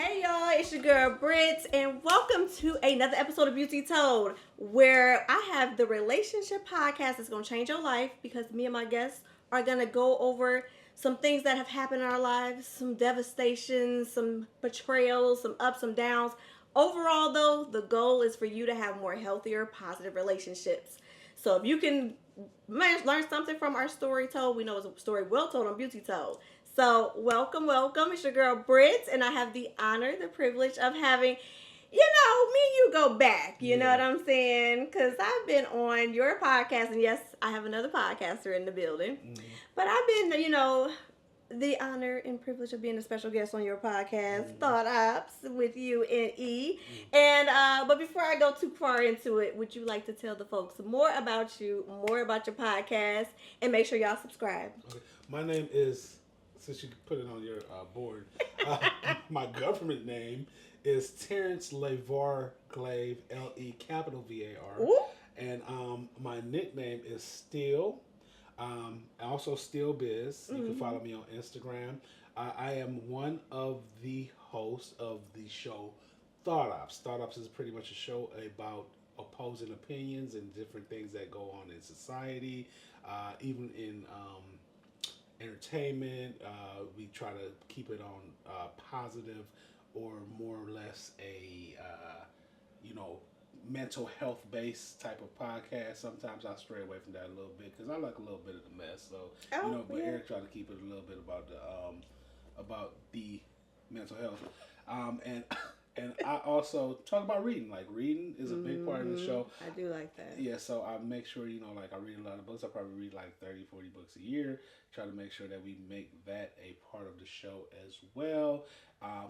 Hey y'all, it's your girl Britt, and welcome to another episode of Beaut Told, where I have the relationship podcast that's gonna change your life because me and my guests are gonna go over some things that have happened in our lives, some devastation, some betrayals, some ups, some downs. Overall, though, the goal is for you to have more healthier, positive relationships. So if you can learn something from our story told, we know it's a story well told on Beaut Told. So welcome. It's your girl Britt, and I have the honor, the privilege of having, me and you go back. You know what I'm saying? Because I've been on your podcast, and yes, I have another podcaster in the building. But I've been, the honor and privilege of being a special guest on your podcast, Thought Ops, with you and E. And but before I go too far into it, would you like to tell the folks more about you, more about your podcast, and make sure y'all subscribe? Okay. My name is, since you put it on your board, my government name is Terrence Le Var Glave, L-E capital V-A-R. Ooh. And my nickname is Steel. Also Steelbizz. You can follow me on Instagram. I am one of the hosts of the show Thought Ops. Thought Ops is pretty much a show about opposing opinions and different things that go on in society, even in entertainment. We try to keep it on positive or more or less a mental health based type of podcast. Sometimes I stray away from that a little bit because I like a little bit of the mess. So but Eric tried to keep it a little bit about the mental health, and I also talk about reading. Like reading is a big part of the show. I do like that. Yeah, so I make sure, like I read a lot of books. I probably read like 30, 40 books a year. Try to make sure that we make that a part of the show as well.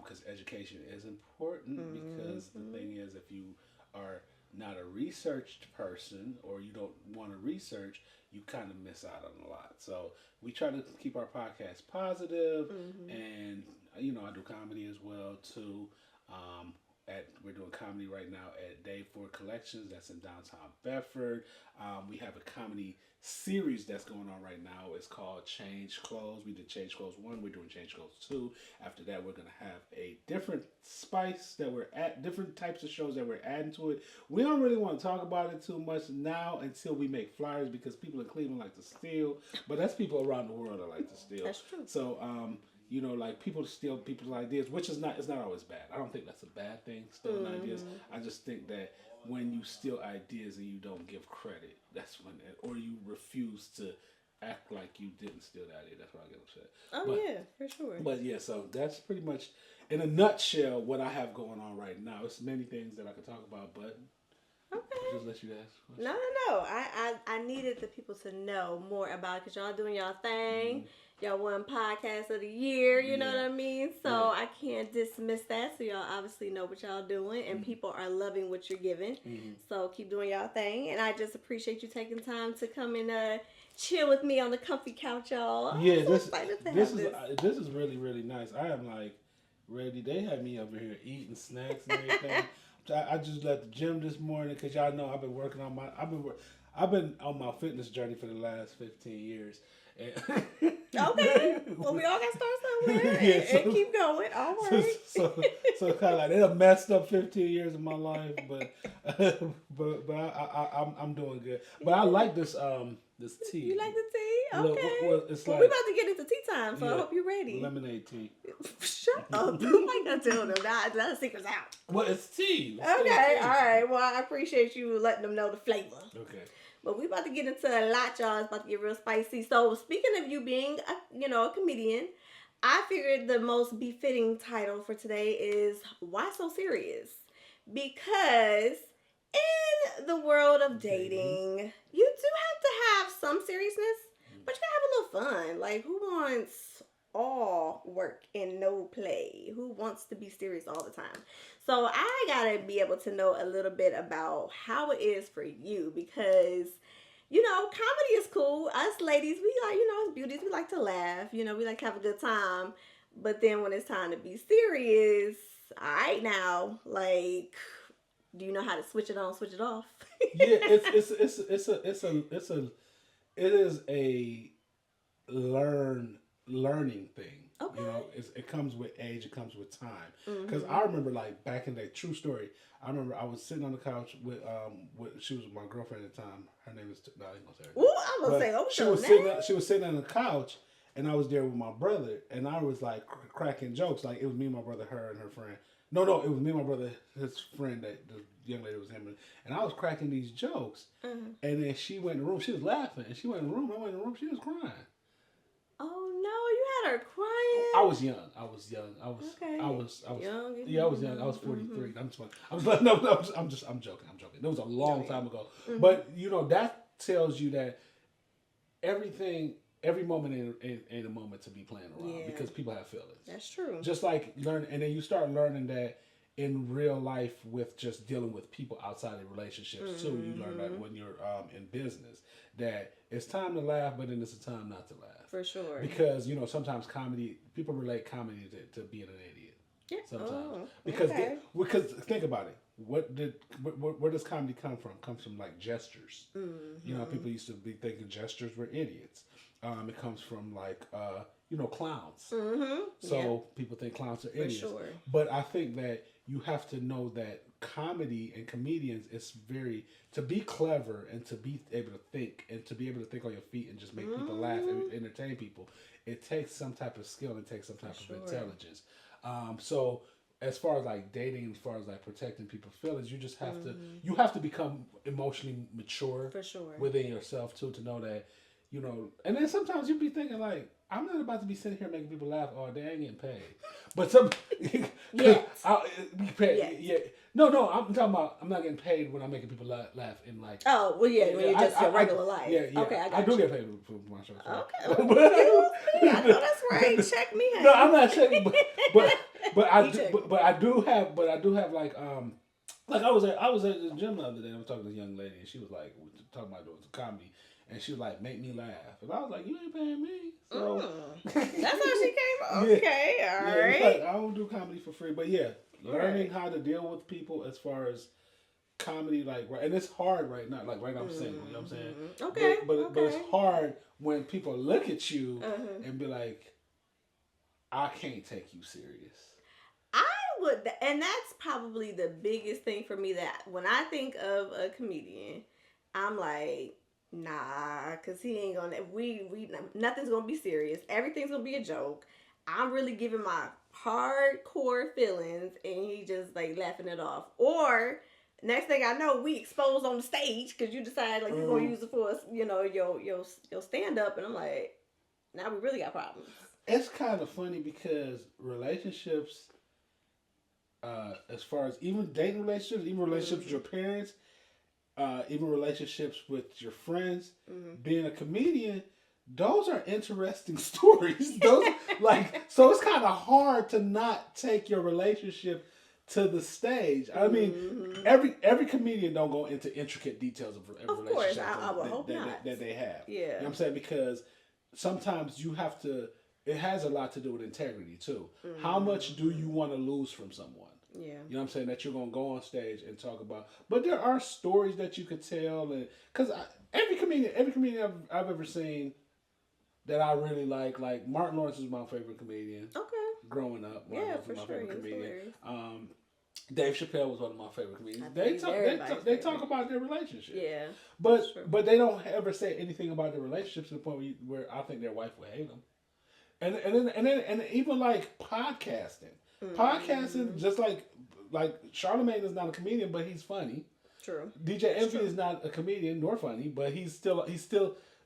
Because education is important because the thing is, if you are not a researched person or you don't want to research, you kind of miss out on a lot. So we try to keep our podcast positive, and I do comedy as well too. We're doing comedy right now at Day 4 Collections. That's in downtown Bedford. We have a comedy series that's going on right now. It's called Change Clothes. We did Change Clothes 1. We're doing Change Clothes 2. After that, we're going to have a different spice that we're at, different types of shows that we're adding to it. We don't really want to talk about it too much now until we make flyers because people in Cleveland like to steal. But that's people around the world that like to steal. That's true. So, like people steal people's ideas, which is it's not always bad. I don't think that's a bad thing, stealing ideas. I just think that when you steal ideas and you don't give credit, that's when, or you refuse to act like you didn't steal the idea, that's when I get upset. Yeah, for sure. But yeah, so that's pretty much, in a nutshell, what I have going on right now. It's many things that I could talk about, but just let you ask questions. No. I needed the people to know more about it because y'all doing y'all thing. Y'all won podcast of the year, you know what I mean? So I can't dismiss that. So y'all obviously know what y'all doing, and people are loving what you're giving. So keep doing y'all thing, and I just appreciate you taking time to come and chill with me on the comfy couch, y'all. Yeah, this is really, really nice. I am like ready. They had me over here eating snacks and everything. I just left the gym this morning because y'all know I've been working on I've been on my fitness journey for the last 15 years. Okay. Well, we all got to start somewhere and keep going. All right. So kind of like they done messed up 15 years of my life, but I'm doing good. But I like this tea. You like the tea? Okay. Well, it's like, we about to get into tea time, so I hope you're ready. Lemonade tea. Shut up. I'm not going to tell them. The secret's out. Well, it's tea. Okay. All right. Well, I appreciate you letting them know the flavor. Okay. But we about to get into a lot, y'all. It's about to get real spicy. So speaking of you being, a comedian, I figured the most befitting title for today is Why So Serious? Because in the world of dating, you do have to have some seriousness, but you can have a little fun. Like, who wants all work and no play? Who wants to be serious all the time? So I gotta be able to know a little bit about how it is for you because, comedy is cool. Us ladies, we like, as beauties, we like to laugh. We like to have a good time. But then when it's time to be serious, all right now, like, do you know how to switch it on, switch it off? Yeah, it is a learning thing. Okay. You know, it comes with age. It comes with time. Because I remember, like, back in the day, true story. I remember I was sitting on the couch with she was my girlfriend at the time. Her name is no, I ain't gonna say her name. Ooh, I'm gonna say she was sitting on the couch, and I was there with my brother, and I was like cracking jokes. Like, it was me, my brother, her, and her friend. No, it was me, my brother, his friend, that the young lady was him, and I was cracking these jokes. And then she went in the room. She was laughing, and she went in the room. I went in the room. She was crying. Oh no, you had her crying. I was young. I was young. Okay. I was young. Yeah, I was young. I was 43. I'm just I'm joking. It was a long time ago. But you know, that tells you that every moment ain't a moment to be playing around because people have feelings. That's true. Just like and then you start learning that in real life with just dealing with people outside of relationships too. You learn that when you're in business, that it's time to laugh, but then it's a time not to laugh. For sure. Because, you know, sometimes people relate comedy to being an idiot. Yeah. Sometimes. Because think about it. Where does comedy come from? It comes from like gestures. You know, people used to be thinking gestures were idiots. It comes from like clowns. So people think clowns are idiots. For sure. But I think that you have to know that comedy and comedians is to be clever and to be able to think and to be able to think on your feet and just make people laugh and entertain people. It takes some type of skill and takes some type of intelligence. So as far as like dating, as far as like protecting people's feelings, you just have to become emotionally mature for sure within yourself too, to know that, you know. And then sometimes you be thinking like, I'm not about to be sitting here making people laugh all day. I ain't getting paid. But some I'll be paid. Yeah. No, I'm talking about I'm not getting paid when I'm making people laugh in like. Oh well, yeah, when you're just your regular life. Yeah. Okay, I do get paid for my show. Okay. I know that's right. Check me out. No, I'm not checking, but I do have like I was at the gym the other day. I was talking to this young lady, and she was like talking about doing some comedy. And she was like, make me laugh. And I was like, you ain't paying me. So that's how she came. Okay, all right. Like, I don't do comedy for free. But yeah, learning how to deal with people as far as comedy, like, and it's hard right now. Like, right now I'm singing, you know what I'm saying? Okay. But it's hard when people look at you and be like, I can't take you serious. I would, and that's probably the biggest thing for me, that when I think of a comedian, I'm like, nah, cause he ain't gonna. Nothing's gonna be serious. Everything's gonna be a joke. I'm really giving my hardcore feelings, and he just like laughing it off. Or next thing I know, we exposed on the stage because you decide like you're gonna use it for your stand up, and I'm like, now we really got problems. It's kind of funny because relationships, as far as even dating relationships, even relationships with your parents. Even relationships with your friends, being a comedian, those are interesting stories. Those so it's kind of hard to not take your relationship to the stage. I mean, every comedian don't go into intricate details of relationships I would hope not. That they have. Yeah, you know what I'm saying, because sometimes you have to. It has a lot to do with integrity too. How much do you want to lose from someone? Yeah. You know what I'm saying? That you're going to go on stage and talk about. But there are stories that you could tell. Because every comedian I've ever seen that I really like Martin Lawrence is my favorite comedian. Okay. Growing up. Martin Lawrence was my favorite comedian. Hilarious. Dave Chappelle was one of my favorite comedians. They talk about their relationship. Yeah. But they don't ever say anything about their relationships to the point where I think their wife would hate them. And even like podcasting. Podcasting, just like Charlamagne is not a comedian, but he's funny. True. DJ Envy is not a comedian nor funny, but he's still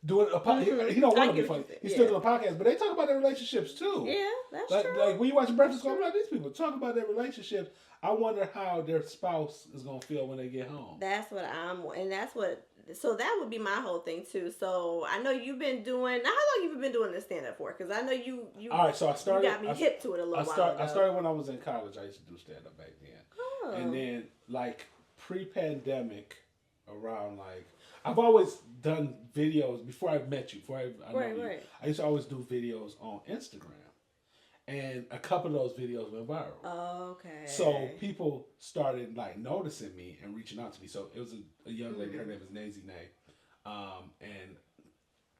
doing a podcast. He don't want to be funny. He's still doing a podcast, but they talk about their relationships too. Yeah, that's true. Like when you watch Breakfast Club, like these people talk about their relationships. I wonder how their spouse is gonna feel when they get home. So that would be my whole thing too. So I know you've been doing. Now, how long have you been doing this stand up for? Because I know you. All right, so I started. You got me hip to it a little while ago. I started when I was in college. I used to do stand up back then. Oh. And then like pre-pandemic, around like I've always done videos before I met you. Before I know you. I used to always do videos on Instagram. And a couple of those videos went viral. Okay. So people started like noticing me and reaching out to me. So it was a young lady. Her name is Nazy Nay, and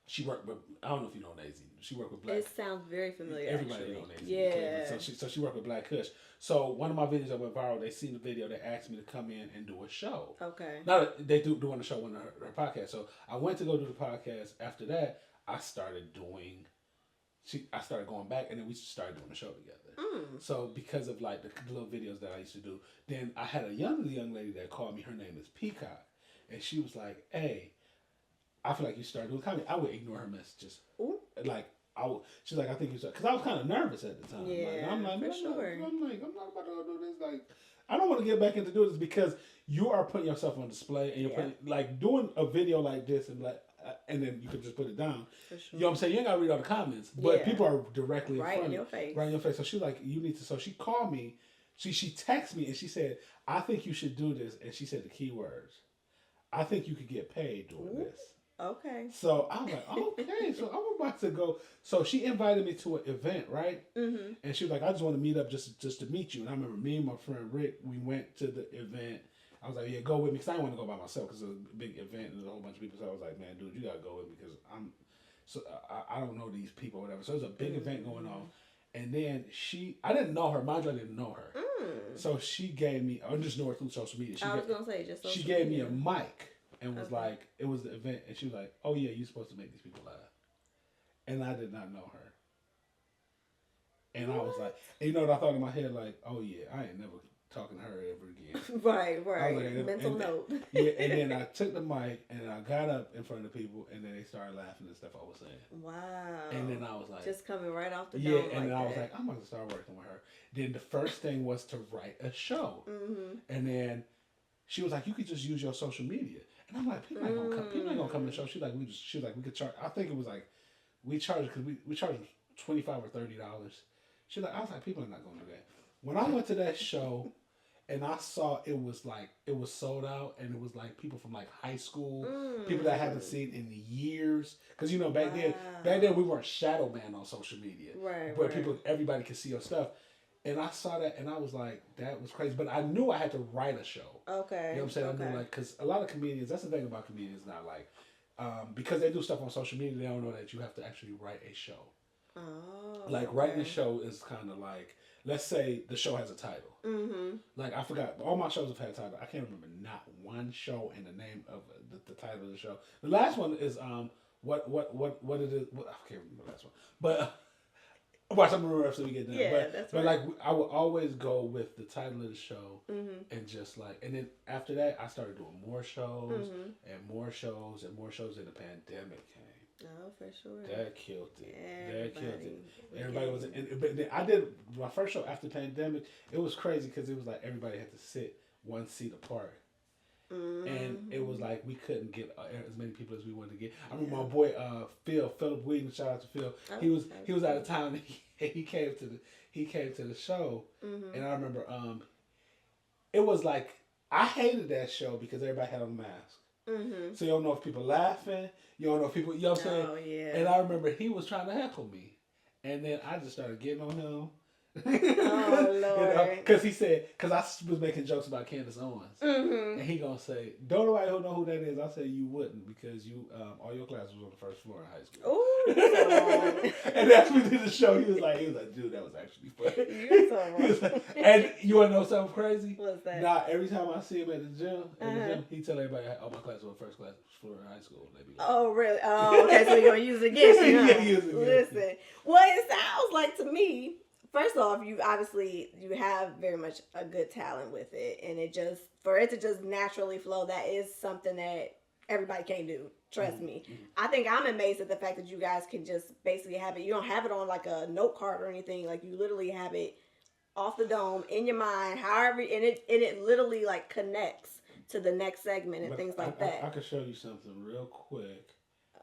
She worked with, I don't know if you know Nazy. She worked with Black. It sounds very familiar. Everybody actually. knows Nazy. Yeah. So she worked with Black Kush. So one of my videos that went viral, they seen the video, they asked me to come in and do a show. Okay. Now they doing a show on her podcast. So I went to go do the podcast. After that, I started going back, and then we started doing the show together. So because of like the little videos that I used to do, then I had a young lady that called me. Her name is Peacock, and she was like, "Hey, I feel like you started doing comedy." I would ignore her messages. Ooh. Like she's like, "I think you started," because I was kind of nervous at the time. Yeah, like, I'm like, for sure. I'm not about to do this. Like, I don't want to get back into doing this because you are putting yourself on display, and you're putting, like, doing a video like this and like. And then you could just put it down. For sure. You know what I'm saying? You ain't got to read all the comments. But people are directly in front of you. Right in your face. So she's like, you need to. So she called me. She texted me and she said, I think you should do this. And she said the keywords. I think you could get paid doing this. Okay. So I was like, okay. So I'm about to go. So she invited me to an event, right? Mm-hmm. And she was like, I just want to meet up just to meet you. And I remember me and my friend Rick, we went to the event. I was like, yeah, go with me, because I didn't want to go by myself, because it was a big event and there's a whole bunch of people. So I was like, man, dude, you got to go with me, because I don't know these people or whatever. So there's a big event going on. And then I didn't know her. Mind you, I didn't know her. So she gave me, I just know her through social media. I was going to say, just social media. She gave me a mic and was like, it was the event. And she was like, oh, yeah, you're supposed to make these people laugh. And I did not know her. And I was like, and you know what I thought in my head? Like, oh, yeah, I ain't never talking to her ever again. Right. Like, mental note. Yeah, and then I took the mic and I got up in front of the people and then they started laughing and stuff I was saying. Wow. And then I was like, just coming right off the dome. Yeah, and then I was like, I'm going to start working with her. Then the first thing was to write a show. Mm-hmm. And then she was like, you could just use your social media. And I'm like, people ain't gonna come. People ain't gonna come to the show. She was like, we could charge. I think it was like, we charged because we charged $25 or $30. She was like, I was like, people are not gonna do that. When I went to that show. And I saw it was sold out, and it was like people from like high school, people that I haven't seen in years. Because you know back then we weren't shadow banned on social media, right? But everybody could see your stuff. And I saw that, and I was like, that was crazy. But I knew I had to write a show. Okay, you know what I'm saying? Okay. I knew, like, because a lot of comedians. That's the thing about comedians now, like, because they do stuff on social media, they don't know that you have to actually write a show. Oh, like writing a show is kind of like, let's say the show has a title. Mm-hmm. Like I forgot, all my shows have had a title. I can't remember not one show and the name of the title of the show. The last one is what it is. I can't remember the last one, but watch. I'm gonna remember after we get done. Yeah, that's right. But like I would always go with the title of the show and just like, and then after that I started doing more shows and more shows and more shows. And the pandemic came. Oh, for sure. That killed it. Everybody was. But then I did my first show after the pandemic. It was crazy because it was like everybody had to sit one seat apart, and it was like we couldn't get as many people as we wanted to get. I remember my boy Philip Wheaton. Shout out to Phil. Oh, he was out of town. And he came to the show, and I remember it was like I hated that show because everybody had on a mask. Mm-hmm. So you don't know if people laughing, you don't know if people, you know what I'm saying? Oh, yeah. And I remember he was trying to heckle me. And then I just started getting on him. Oh, Lord. Because he said, because I was making jokes about Candace Owens. Mm-hmm. And he going to say, don't nobody know who that is. I said, you wouldn't because you, all your classes was on the first floor in high school. Ooh, and after we did the show, he was like, dude, that was actually funny. You're so wrong. And you want to know something crazy? What's that? Nah, every time I see him at the gym, he tell everybody, all my classes were first class floor in high school. They be like, oh, really? Oh, okay, so you're going to use it against you, huh? Listen, well, it sounds like to me, first off, you have very much a good talent with it, and for it to just naturally flow, that is something that everybody can do. Trust me. Mm-hmm. I think I'm amazed at the fact that you guys can just basically have it. You don't have it on like a note card or anything. Like you literally have it off the dome in your mind. However, and it literally like connects to the next segment and things like that. I could show you something real quick.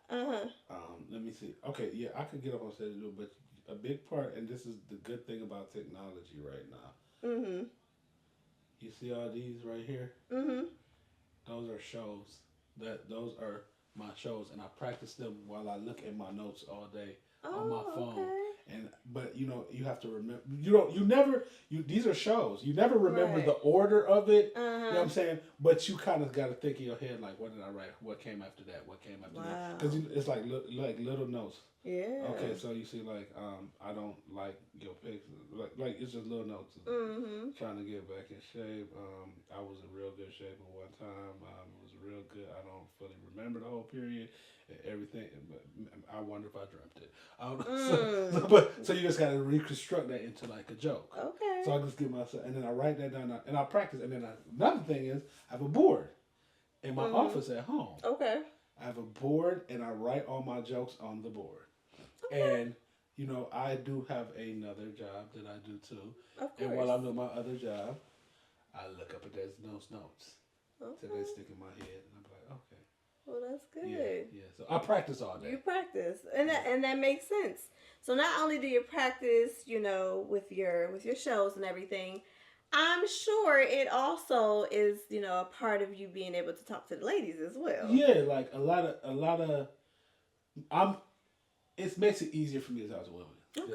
Let me see. Okay, yeah, I could get up on stage and do it, but a big part, and this is the good thing about technology right now. Mm-hmm. You see all these right here? Mm-hmm. Those are shows. Those are my shows, and I practice them while I look at my notes all day on my phone. Okay. But you have to remember. These are shows. You never remember the order of it. You know what I'm saying? But you kind of got to think in your head like, what did I write? What came after that? What came after that? Because it's like little notes. Yeah. Okay, so you see, like, I don't like your pictures. Like it's just little notes. Trying to get back in shape. I was in real good shape at one time. It was real good. I don't fully remember the whole period. Everything. I wonder if I dreamt it. I don't know. So you just got to reconstruct that into like a joke. Okay. So I just give myself, and then I write that down, and I practice. And then another thing is, I have a board in my office at home. Okay. I have a board, and I write all my jokes on the board. Okay. And I do have another job that I do too. Of course. And while I'm doing my other job, I look up at those notes. Okay. So they stick in my head, and I'm like, okay. Well, that's good. Yeah. So I practice all day. You practice, and that makes sense. So not only do you practice, with your shows and everything, I'm sure it also is, a part of you being able to talk to the ladies as well. Yeah, like a lot of, it makes it easier for me to talk to women. Okay.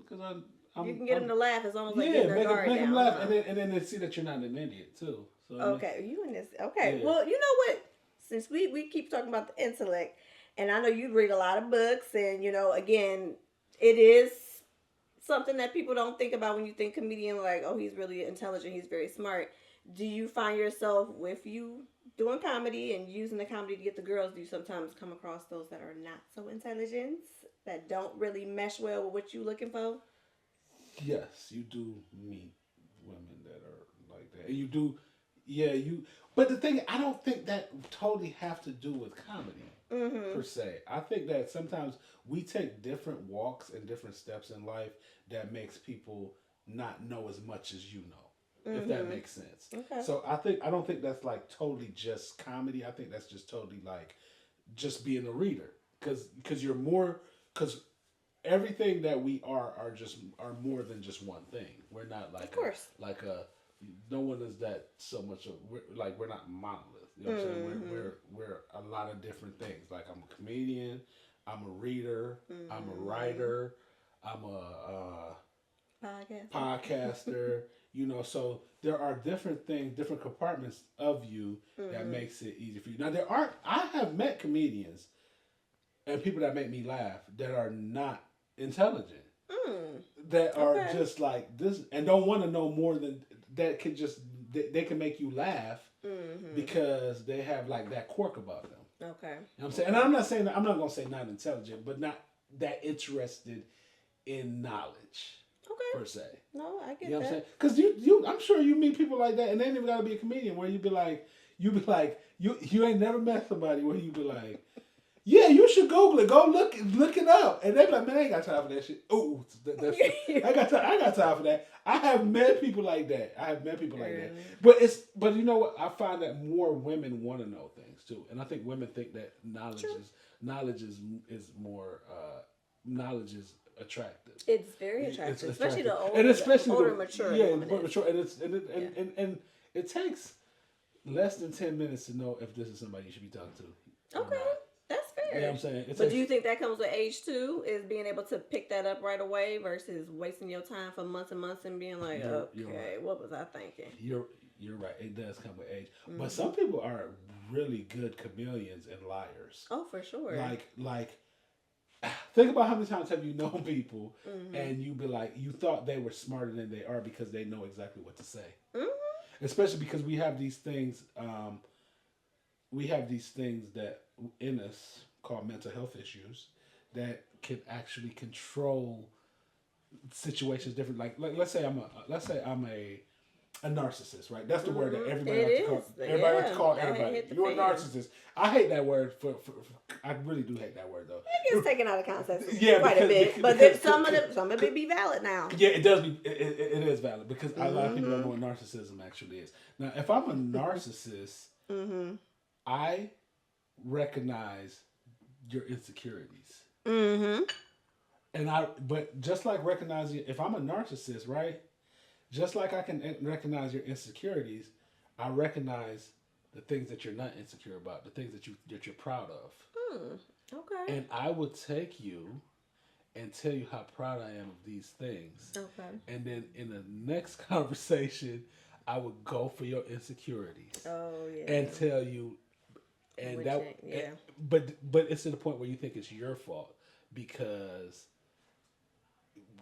Because you can get them to laugh. It's almost like getting their guard make down. them laugh, and then they see that you're not an idiot too. So okay, you in this? Okay, yeah. Well, you know what? Since we keep talking about the intellect, and I know you read a lot of books, and again, it is something that people don't think about when you think comedian, like, oh, he's really intelligent, he's very smart. Do you find yourself, with you doing comedy and using the comedy to get the girls, do you sometimes come across those that are not so intelligent, that don't really mesh well with what you're looking for? Yes, you do meet women that are like that. And you do, but the thing, I don't think that totally have to do with comedy per se. I think that sometimes we take different walks and different steps in life that makes people not know as much as you know, if that makes sense. Okay. So I don't think that's like totally just comedy. I think that's just totally like just being a reader, because everything that we are more than just one thing. We're not like, of course, no one is that so much. We're not monolith. You know what I'm saying? We're a lot of different things. Like, I'm a comedian, I'm a reader, I'm a writer, I'm a podcaster. So there are different things, different compartments of you that makes it easy for you. Now I have met comedians and people that make me laugh that are not intelligent. That are just like this and don't want to know more than that. They can make you laugh because they have like that quirk about them. Okay. You know what I'm saying? And I'm not gonna say not intelligent, but not that interested in knowledge. Okay. Per se. No, I get that. You know what I'm saying? Because I'm sure you meet people like that, and they ain't even gotta be a comedian. Where you be like, you ain't never met somebody where you be like, yeah, you should Google it. Go look it up. And they be like, man, I ain't got time for that shit. Oh, I got time for that. I have met people like that. But you know what? I find that more women want to know things too, and I think women think that knowledge is more knowledge is attractive. It's very attractive, especially the older, mature. Mature, and it takes less than 10 minutes to know if this is somebody you should be talking to. Okay. That's fair. You know what I'm saying? But do you think that comes with age too? Is being able to pick that up right away versus wasting your time for months and months and being like, you're right. What was I thinking? You're right. It does come with age. But some people are really good chameleons and liars. Oh, for sure. Like think about how many times have you known people and you be like, you thought they were smarter than they are because they know exactly what to say. Especially because we have these things. We have these things that in us called mental health issues that can actually control situations different. Like let's say I'm a narcissist, right? That's the word that everybody likes to call. Everybody likes to call everybody. You're a narcissist. I hate that word. I really do hate that word though. It gets taken out of context. Yeah, quite a bit. But some of it be valid now. Yeah, it does be. It is valid because a lot of people don't know what narcissism actually is. Now, if I'm a narcissist, I recognize your insecurities. But just like recognizing, if I'm a narcissist, right? Just like I can recognize your insecurities, I recognize the things that you're not insecure about, the things that you're proud of. Okay. And I will take you and tell you how proud I am of these things. Okay. And then in the next conversation, I would go for your insecurities. Oh yeah. And tell you, and Which that, yeah. but it's to the point where you think it's your fault because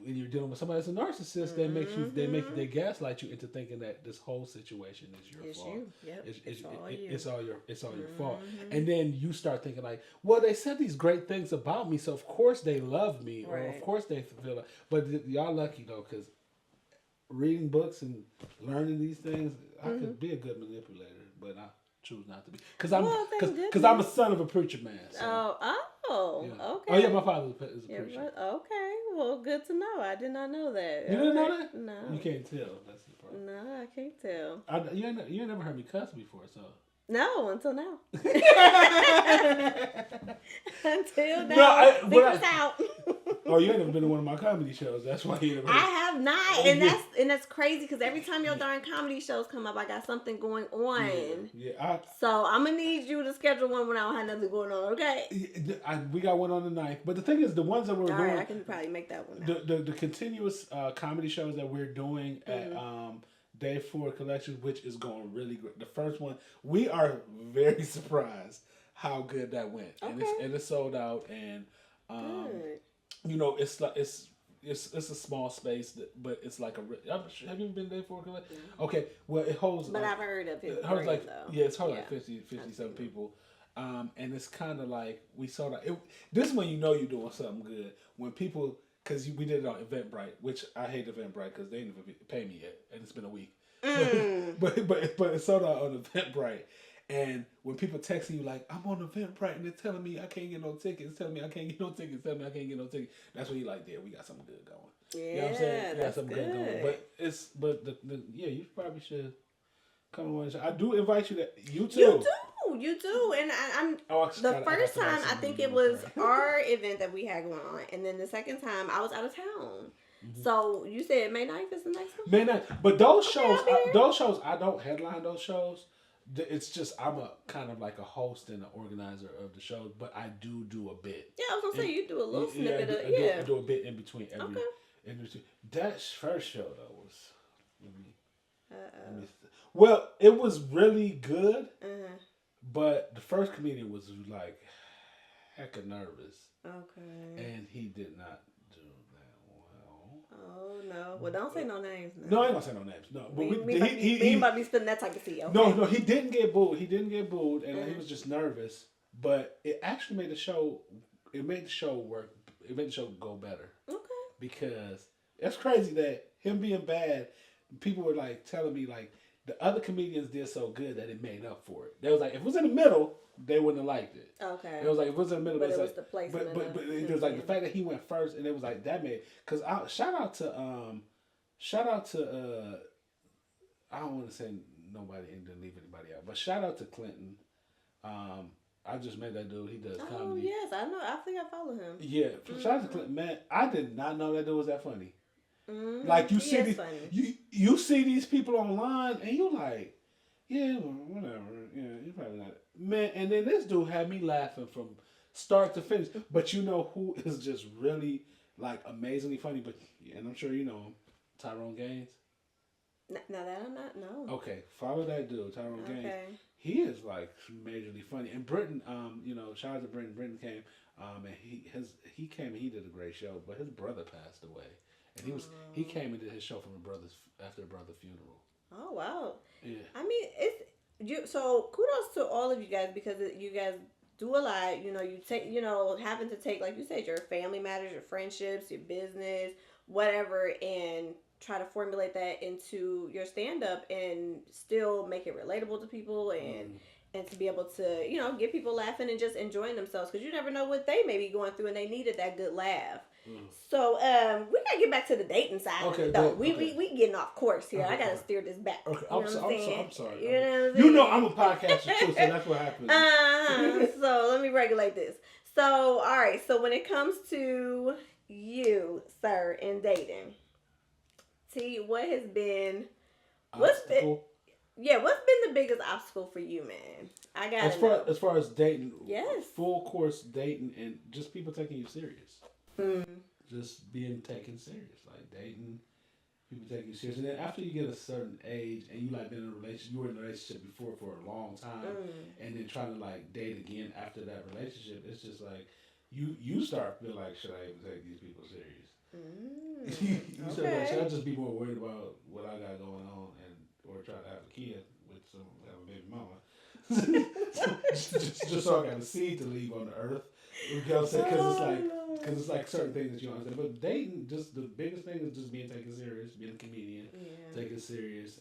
when you're dealing with somebody that's a narcissist, they gaslight you into thinking that this whole situation is your fault. You. Yep. It's all your fault. And then you start thinking like, well, they said these great things about me, so of course they love me, or of course they feel it. But y'all lucky though, because reading books and learning these things, I could be a good manipulator, but I choose not to be because I'm a son of a preacher man. So. Okay. Oh yeah, my father is a preacher. Okay, well, good to know. I did not know that. You didn't know that? No. You can't tell. That's the problem. No, I can't tell. You ain't never heard me cuss before, so. No, until now. Until now. Secret's out. Oh, you ain't never been to one of my comedy shows. That's why you never. I have not, and that's crazy because every time your darn comedy shows come up, I got something going on. Yeah. So I'm gonna need you to schedule one when I don't have nothing going on. Okay. We got one on the 9th, but the thing is, the ones that we're doing. All right, I can probably make that one. The continuous comedy shows that we're doing at Day 4 Collection, which is going really good. The first one, we are very surprised how good that went, and it's sold out, and you know, it's like it's a small space, but it's like have you been Day 4 Collection? Okay, well it holds. But I've heard of it. It holds like it's holds like 57 people. And it's kind of like we saw that. This is when you know you're doing something good when people. Because we did it on Eventbrite, which I hate Eventbrite because they didn't even pay me yet, and it's been a week. But it's sold out on Eventbrite, and when people texting you like, "I'm on Eventbrite," and they're telling me I can't get no tickets, telling me I can't get no tickets, telling me I can't get no tickets, that's when you like, yeah, we got something good going. Yeah, you know what I'm saying? We got something good going. But you probably should come on one show. I do invite you. You too. You do, and I'm the first time I think it was our event that we had going on, and then the second time I was out of town. So you said May 9th is the next one. May 9th, but those shows, I don't headline those shows. It's just I'm a kind of like a host and an organizer of the shows, but I do a bit. Yeah, I was gonna say you do a little snippet of I do a bit in between every. That first show though was. Well, it was really good. But the first comedian was like hecka nervous. Okay. And he did not do that well. Oh no! Well, don't say no names. No, I ain't gonna say no names. No, but he ain't about to be spending that type of tea. Okay? No, he didn't get booed. And he was just nervous. But it actually made the show. It made the show work. It made the show go better. Okay. Because it's crazy that him being bad, people were like telling me like. The other comedians did so good that it made up for it. They was like, if it was in the middle, they wouldn't have liked it. Okay. It was like, if it was in the middle, but it was like, the placement. But it was like the fact that he went first, and it was like that made. Because shout out to I don't want to say nobody and didn't leave anybody out, but shout out to Clinton. I just met that dude. He does comedy. Oh yes, I know. I think I follow him. Yeah, shout out to Clinton. Man, I did not know that dude was that funny. Like you see you see these people online and you like, yeah, whatever, yeah, you probably not, man. And then this dude had me laughing from start to finish. But you know who is just really like amazingly funny? But and I'm sure you know him, Tyrone Gaines. Now that I'm not no. Okay, follow that dude, Tyrone Gaines. He is like majorly funny. And Britton, shout out to Britton. Britton came, and he came and he did a great show. But his brother passed away. And he came and did his show from after a brother's funeral. Oh wow! Yeah. I mean, so kudos to all of you guys because you guys do a lot. You know, you take having to take, like you said, your family matters, your friendships, your business, whatever, and try to formulate that into your stand up and still make it relatable to people and to be able to get people laughing and just enjoying themselves because you never know what they may be going through and they needed that good laugh. So we gotta get back to the dating side of it though. We getting off course here. I gotta steer this back. Okay, I'm sorry. You know I'm a podcaster too, so that's what happens. So let me regulate this. So all right. So when it comes to you, sir, in dating, T, what has been what's been the biggest obstacle for you, man? I got as far as dating, yes, full course dating and just people taking you serious. just being taken serious, like dating. People take you serious, and then after you get a certain age, and you like been in a relationship, you were in a relationship before for a long time, and then trying to like date again after that relationship, it's just like you start feeling like, should I even take these people serious? You start like, should I just be more worried about what I got going on, and or try to have a kid with some have a baby mama, just so I got a seed to leave on the earth. You know what I'm saying? Because it's like certain things that you don't understand. But dating, just the biggest thing is just being taken serious, being a comedian, taken serious,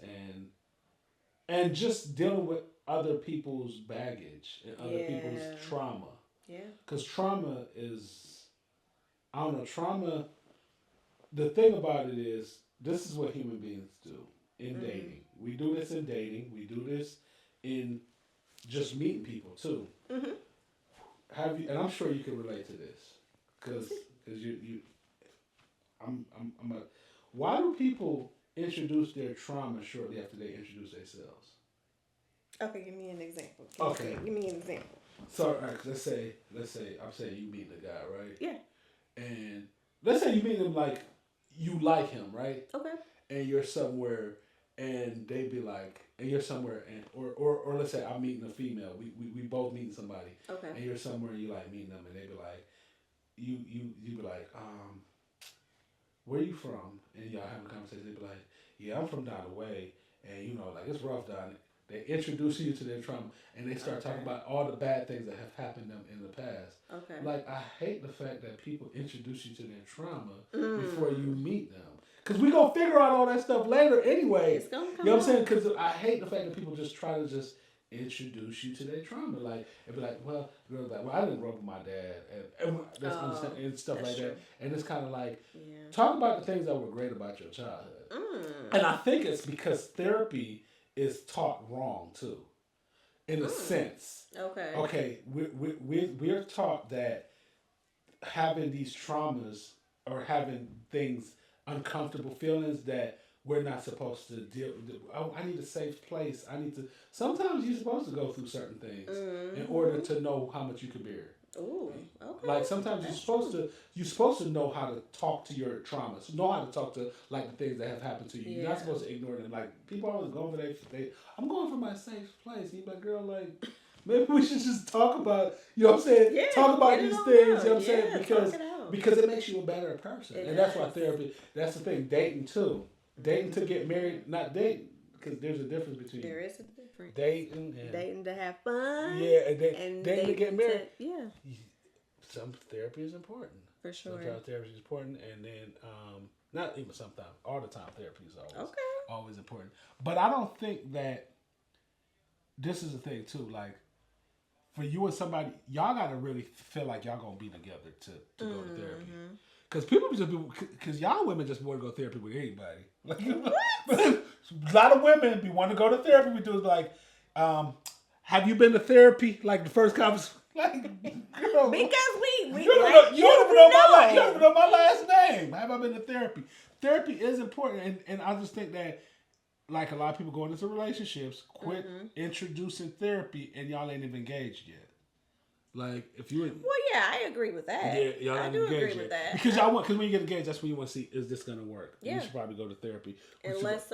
and just dealing with other people's baggage and other people's trauma. Yeah. Because trauma is, I don't know, trauma. The thing about it is, this is what human beings do in dating. We do this in dating. We do this in just meeting people too. Have you? And I'm sure you can relate to this, because I'm a. Why do people introduce their trauma shortly after they introduce themselves? Okay, give me an example. Give me an example. So, all right, let's say I'm saying you meet the guy, right? Yeah. And let's say you meet him like you like him, right? Okay. And you're somewhere, and they be like, and you're somewhere, and or let's say I'm meeting a female. We both meeting somebody. Okay. And you're somewhere, and you like meeting them, and they be like, you be like, where you from? And y'all having a conversation. They be like, yeah, I'm from down the way, and you know, like it's rough down. They introduce you to their trauma, and they start talking about all the bad things that have happened to them in the past. Okay. Like, I hate the fact that people introduce you to their trauma before you meet them. Because we going to figure out all that stuff later anyway. It's going to come You know what I'm saying? Because I hate the fact that people just try to just introduce you to their trauma. Like, it'd be like, well, girls like, well, I didn't grow up with my dad. And stuff like that. And it's kind of like, talk about the things that were great about your childhood. And I think it's because therapy is taught wrong too, in a sense. Okay. Okay. We're taught that having these traumas or having things, uncomfortable feelings that we're not supposed to deal with. Oh, I need a safe place. Sometimes you're supposed to go through certain things in order to know how much you can bear. Ooh, okay. Like sometimes you're supposed to know how to talk to your traumas, know how to talk to like the things that have happened to you. You're not supposed to ignore them. Like people always going for I'm going for my safe place. And you're like, girl, like maybe we should just talk about, you know what I'm saying? Yeah, talk about these things, you know what I'm saying? Because it makes you a better person. And that's why therapy, that's the thing, dating too. Dating to get married, not dating, because there's a difference between. There is a difference. Dating to have fun. Yeah, and dating to get married. Yeah. Some therapy is important. For sure. Sometimes therapy is important, and then not even sometimes, all the time therapy is always important. But I don't think that this is the thing too. Like for you and somebody, y'all gotta really feel like y'all gonna be together to go to therapy. Because because y'all women just want to go to therapy with anybody. Like, a lot of women be wanting to go to therapy. We do like, have you been to therapy? Like the first conversation. Like, because we you don't even know my last name. Have I been to therapy? Therapy is important, and I just think that like a lot of people going into relationships, quit introducing therapy, and y'all ain't even engaged yet. Like if you, well, yeah, I agree with that. Yeah, y'all I do agree with that because when you get engaged, that's when you want to see, is this going to work? Yeah, you should probably go to therapy. And let's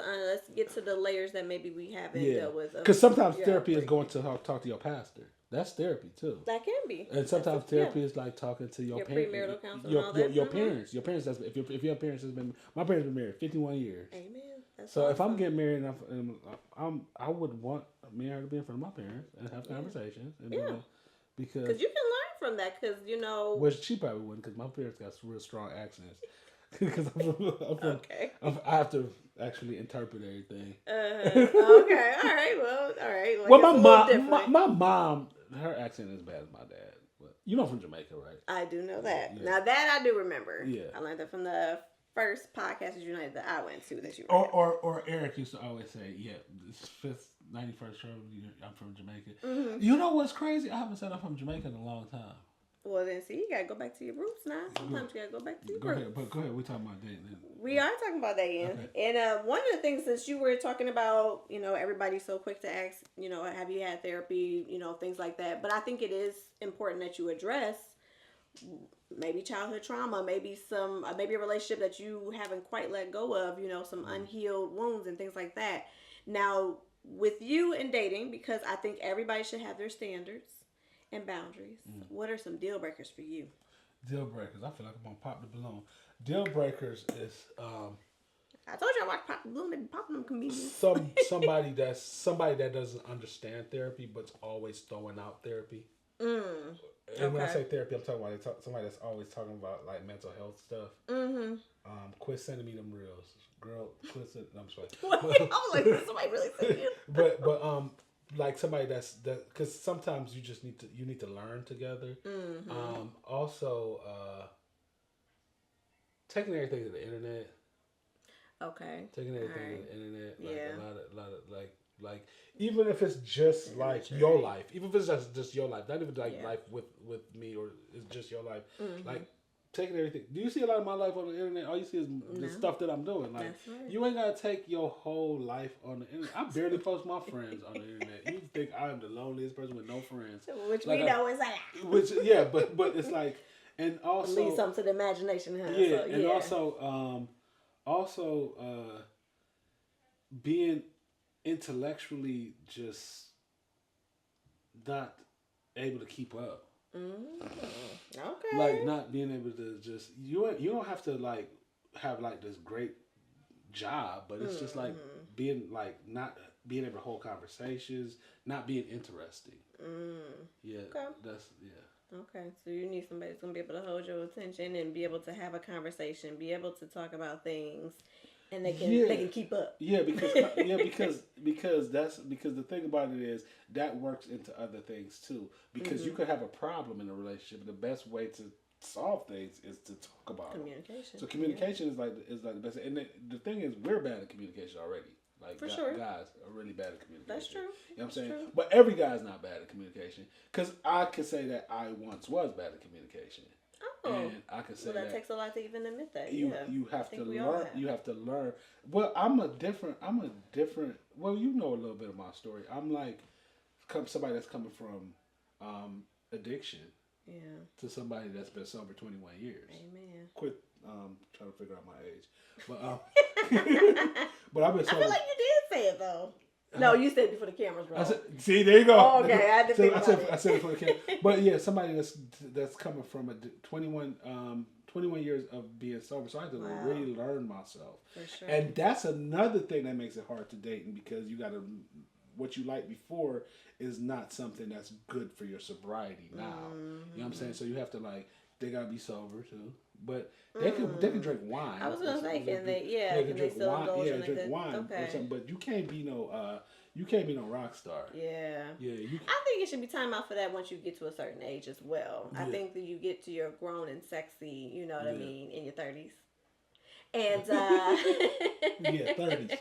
get to the layers that maybe we haven't dealt with. Because sometimes therapy is going to talk to your pastor. That's therapy too. That can be. And sometimes therapy is like talking to your parents, premarital counseling, all that. Your parents. Your parents. That's if your parents has been. My parents been married 51 years. Amen. That's so awesome. If I'm getting married, I would want me and her to be in front of my parents and have conversations. And, because you can learn from that, because well, she probably wouldn't, because my parents got real strong accents. Because I have to actually interpret everything. Okay, all right. Well, my mom, her accent is as bad as my dad. But you know, from Jamaica, right? I do know that. Yeah. Now that I do remember. Yeah, I learned that from the first Podcasters United that I went to. That you or Eric used to always say, "Yeah, this fifth 91st show, I'm from Jamaica." Mm-hmm. You know what's crazy? I haven't said I'm from Jamaica in a long time. Well, then, see, you gotta go back to your roots now. Sometimes you gotta go back to your roots. Go ahead. We're talking about dating. We are talking about dating. Okay. And one of the things that you were talking about, everybody's so quick to ask, have you had therapy, things like that. But I think it is important that you address maybe childhood trauma, maybe maybe a relationship that you haven't quite let go of, some unhealed wounds and things like that. Now, with you and dating, because I think everybody should have their standards and boundaries, what are some deal breakers for you? Deal breakers. I feel like I'm gonna pop the balloon. Deal breakers is I told you I watched Pop the Balloon. They be popping them comedians. somebody that doesn't understand therapy but's always throwing out therapy. And when I say therapy, I'm talking about somebody that's always talking about like mental health stuff. Quit sending me them reels, girl. Quit sending. I'm sorry. I was like, did somebody really say it? But like somebody that because sometimes you just need to learn together. Also, taking everything to the internet. Okay. Taking everything to the internet. Like Yeah. a lot of like even if it's just like your life, even if it's just your life, not even like life with me, or it's just your life. Like taking everything. Do you see a lot of my life on the internet? All you see is the stuff that I'm doing. Like you ain't gotta take your whole life on the internet. I barely post my friends on the internet. You think I'm the loneliest person with no friends? Which like, we know is like. Which but it's like, and also leave something to the imagination. Huh? Yeah, so, and also being intellectually just not able to keep up. Okay. Like not being able to just you don't have to like have like this great job, but it's just like being like not being able to hold conversations, not being interesting. Yeah. Okay. Okay, so you need somebody that's gonna be able to hold your attention and be able to have a conversation, be able to talk about things, and they can keep up. Yeah, because the thing about it is that works into other things too. Because you could have a problem in a relationship, and the best way to solve things is to talk about communication. So communication is like the best. And the thing is, we're bad at communication already. Like guys are really bad at communication. That's true. You know what I'm saying? But every guy's not bad at communication. Because I could say that I once was bad at communication. Oh, and I could say that takes a lot to even admit that. You have to learn. You have to learn. Well, I'm a different. Well, you know a little bit of my story. I'm like somebody that's coming from addiction. Yeah. To somebody that's been sober 21 years. Amen. Quit trying to figure out my age. But but I've been sober. I feel like you did say it though. No, you said it before the cameras rolled. See, there you go. Oh, okay, I had to think about I said it before the camera. But yeah, somebody that's coming from 21 years of being sober. So I had to really learn myself. For sure. And that's another thing that makes it hard to date, because you got to what you liked before is not something that's good for your sobriety now. You know what I'm saying? So you have to they gotta be sober too. But they can drink wine. I was gonna say, can they? Yeah, they can drink wine. Yeah, drink wine. Okay. Or something. But you can't be no rock star. Yeah. Yeah. I think it should be time out for that once you get to a certain age as well. Yeah. I think that you get to your grown and sexy, you know what I mean, in your 30s. And yeah, 30s.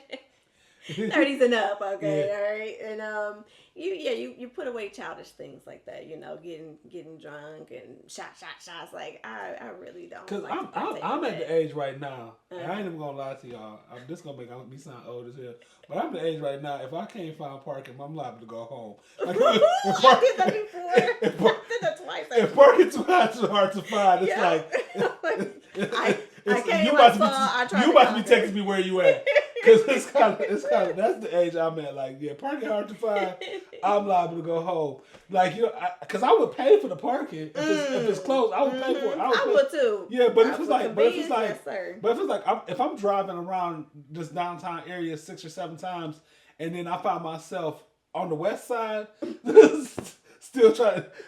30s and up, okay, all right, and you put away childish things like that, getting drunk and shots. Like I really don't. Because I'm at the age right now. And I ain't even gonna lie to y'all. I'm just gonna make me sound old as hell. But I'm at the age right now. If I can't find parking, I'm liable to go home. Like, I did that before. I did that twice. If parking too hard to find, it's you about to be texting me where you at. Because it's kind of that's the age I'm at. Like, yeah, parking hard to find. I'm liable to go home. Like, because I would pay for the parking if it's closed. I would pay for it. I would too. Yeah, but if it's like if I'm driving around this downtown area 6 or 7 times, and then I find myself on the west side. Still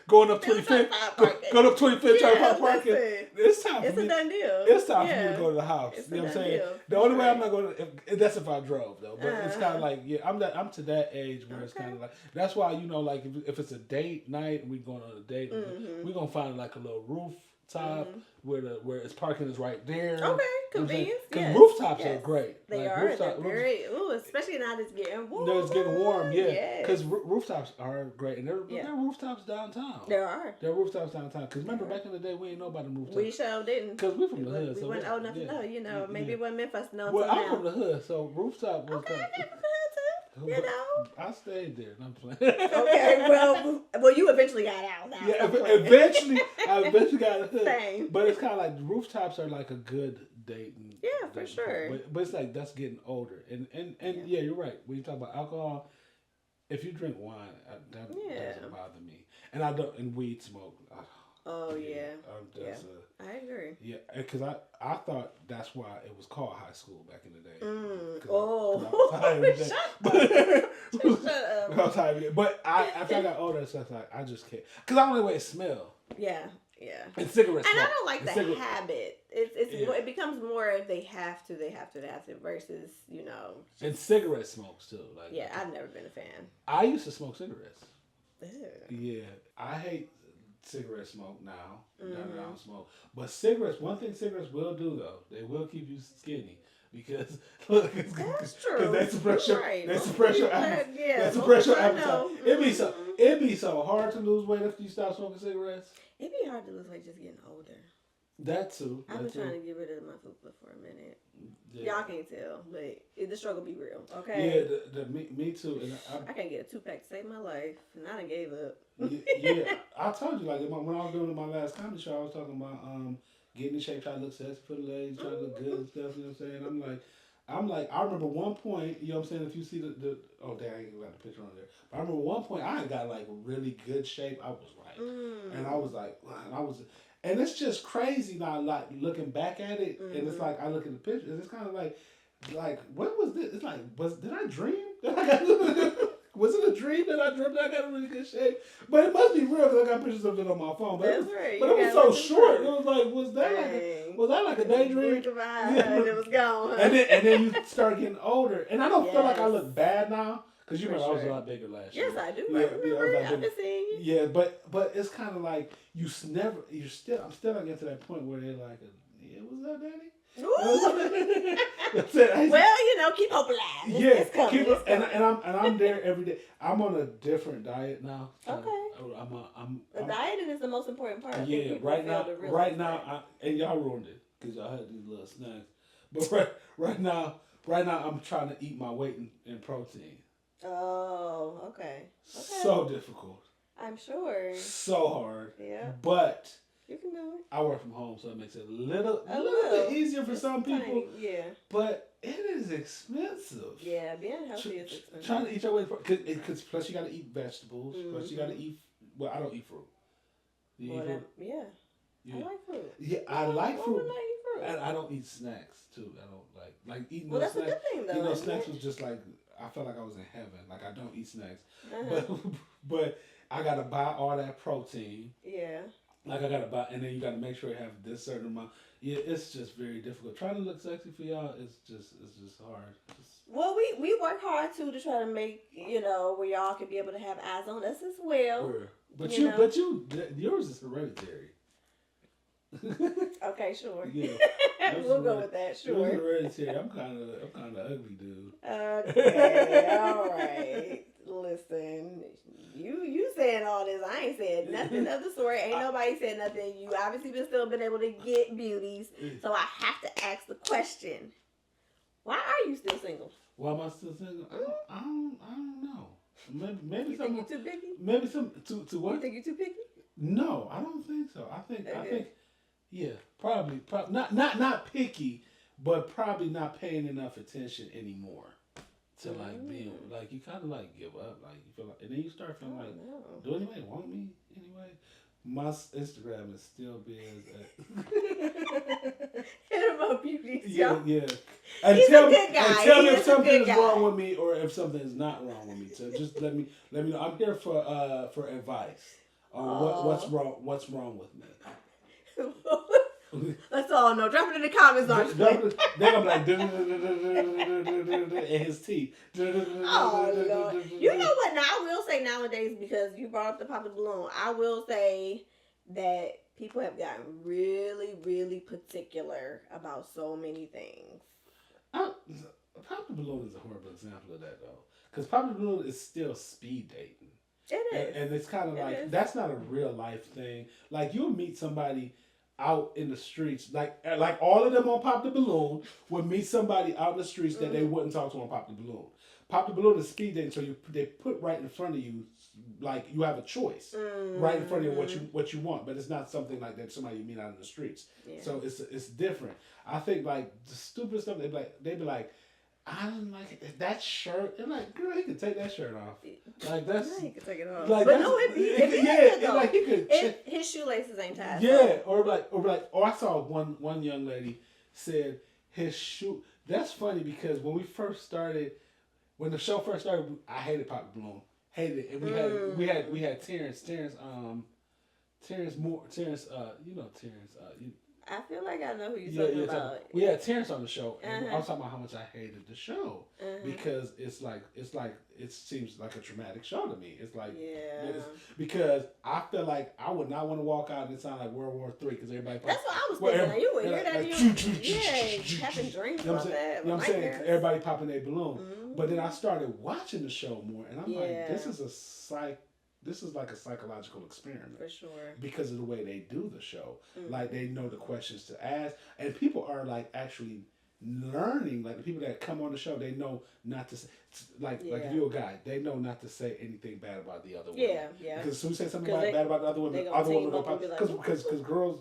going up 25th, trying to find parking. It's time for me. It's a done deal. It's time for me to go to the house. You know what I'm saying? The only way I'm not going to, that's if I drove though. But it's kind of like, I'm to that age where it's kind of like, that's why, like if it's a date night and we're going on a date, we're going to find like a little rooftop where its parking is right there. Okay, convenience. Because rooftops are great. They are. They're very, especially now it's getting warm. It's getting warm, yeah. Because rooftops are great. And there are rooftops downtown. There are. There are rooftops downtown. Because remember, back in the day, we ain't know about the rooftops. We sure didn't. Because we're from the hood. We weren't old enough to know, maybe it wasn't meant for us to know. Well, I'm from the hood, so rooftop was I'm from the hood too. You know? I stayed there. And I'm playing. Okay, well, you eventually got out. Now, yeah, eventually, I eventually got out. Same. But it's kind of like rooftops are like a good dating. Yeah, for sure. But it's like that's getting older, and yeah, you're right. When you talk about alcohol, if you drink wine, that doesn't bother me. And I don't, and weed smoke. Oh yeah. I agree. Yeah, because I thought that's why it was called high school back in the day. Shut up. I was tired of it. But after I got older, so I was like, I just can't. Because I don't know the way it smell. Yeah. And cigarettes. And I don't like the habit. It becomes more if they have to versus, you know. And cigarette smokes too. Like I've never been a fan. I used to smoke cigarettes. Ew. Yeah, I hate cigarette smoke now. Now that I don't smoke, but cigarettes. One thing cigarettes will do though, they will keep you skinny because look, that's true. Because they suppress your appetite. They suppress your appetite. It'd be so hard to lose weight after you stop smoking cigarettes. It'd be hard to lose weight just getting older. That too. I've been trying to get rid of my fupa for a minute. Yeah. Y'all can't tell, but the struggle be real. Okay. Yeah, me too. And I can't get a 2-pack to save my life, and I done gave up. yeah, I told you like when I was doing my last comedy show, I was talking about getting in shape, trying to look sexy for the ladies, trying to look good and stuff. You know what I'm saying? I'm like, I remember one point. You know what I'm saying? If you see the oh dang, I ain't got the picture on there. But I remember one point I got like really good shape. I was like, and I was like, and it's just crazy now. Like looking back at it, and it's like I look at the picture, and it's kind of like what was this? It's like, did I dream? Was it a dream that I dreamt that I got in really good shape? But it must be real because I got pictures of it on my phone. But That's right. But it was so short. It was like, was that like a daydream? And it was gone. And then you start getting older, and I don't feel like I look bad now. Because you remember I was a lot bigger last year. Yes, I do. I've been seeing you. Yeah, but it's kind of like I'm still not getting to that point where they're like, yeah, what's up, Daddy? That's it. Well, you know, keep hope alive. It's coming. And I'm there every day. I'm on a different diet now. Okay. The dieting is the most important part. Yeah, right now, and y'all ruined it because y'all had these little snacks. But right now, I'm trying to eat my weight in protein. Oh, okay. So difficult. I'm sure. So hard. Yeah. But you can do it. I work from home, so it makes it a little bit easier for some people. Yeah. But it is expensive. Yeah, being healthy is expensive. Trying to eat your way, because plus you got to eat vegetables. Plus you got to eat. Well, I don't eat fruit. You eat fruit? Yeah. I like fruit. Yeah, I like fruit. I eat fruit. And I don't eat snacks too. I don't like eating. Well, that's snacks. a good thing though. You know, snacks was just like I felt like I was in heaven. Like I don't eat snacks, but I gotta buy all that protein. Yeah. Like I gotta buy, and then you gotta make sure you have this certain amount. Yeah, it's just very difficult. Trying to look sexy for y'all, it's just hard. Well, we work hard too to try to make where y'all can be able to have eyes on us as well. Sure. But yours is hereditary. Okay, sure. Yeah, we'll go with that. Sure. Yours is hereditary. I'm kind of ugly, dude. Okay, all right. Listen, you saying all this? I ain't said nothing of the sort. Ain't nobody said nothing. You obviously been able to get beauties, so I have to ask the question: why are you still single? Why am I still single? I don't know. Maybe you think you're too picky? Maybe some to what? You think you're too picky? No, I don't think so. I think yeah, probably not picky, but probably not paying enough attention anymore to like being like you kind of like give up, like you feel like, and then you start feeling do anybody want me anyway? My Instagram is Steelbizz. Hit him up, beauty. Yeah. And he's a good guy. And tell me if something is wrong with me or if something is not wrong with me. So just let me know. I'm here for advice on what's wrong with me. Let's all know. Drop it in the comments. Then I'm like, and his teeth. Oh, Lord. You know what? Now, I will say nowadays, because you brought up the pop the balloon, I will say that people have gotten really, really particular about so many things. Pop the balloon is a horrible example of that, though. Because pop the balloon is still speed dating. It is. And it's kind of like, that's not a real life thing. Like, you'll meet somebody out in the streets, like all of them on Pop the Balloon would meet somebody out in the streets that they wouldn't talk to on Pop the Balloon. Pop the balloon is speed dating, so they put right in front of you, like you have a choice right in front of you what you want, but it's not something like that somebody you meet out in the streets. Yeah. So it's different. I think like the stupid stuff they be like, I don't like that shirt. And like, girl, he could take that shirt off. Like that's yeah, he could take it off. Like, but no, like he could. His shoelaces ain't tied. Yeah, or I saw one young lady said his shoe. That's funny because when the show first started, I hated Pop the Balloon. Hated it. And we had Terrence, you know Terrence, I feel like I know who you're talking about. We had Terrence on the show, and I was talking about how much I hated the show because it seems like a traumatic show to me. It's like because I feel like I would not want to walk out and it sound like World War III because everybody. That's what I was thinking. You would hear that. Having dreams about that. You know what I'm saying? Everybody popping their balloon, but then I started watching the show more, and I'm like, this is like a psychological experiment. For sure. Because of the way they do the show. Like, they know the questions to ask. And people are, like, actually learning. Like, the people that come on the show, they know not to say... Like if you're a guy, they know not to say anything bad about the other women. Yeah. Because as soon as you say something bad about the other women will pop... Because girls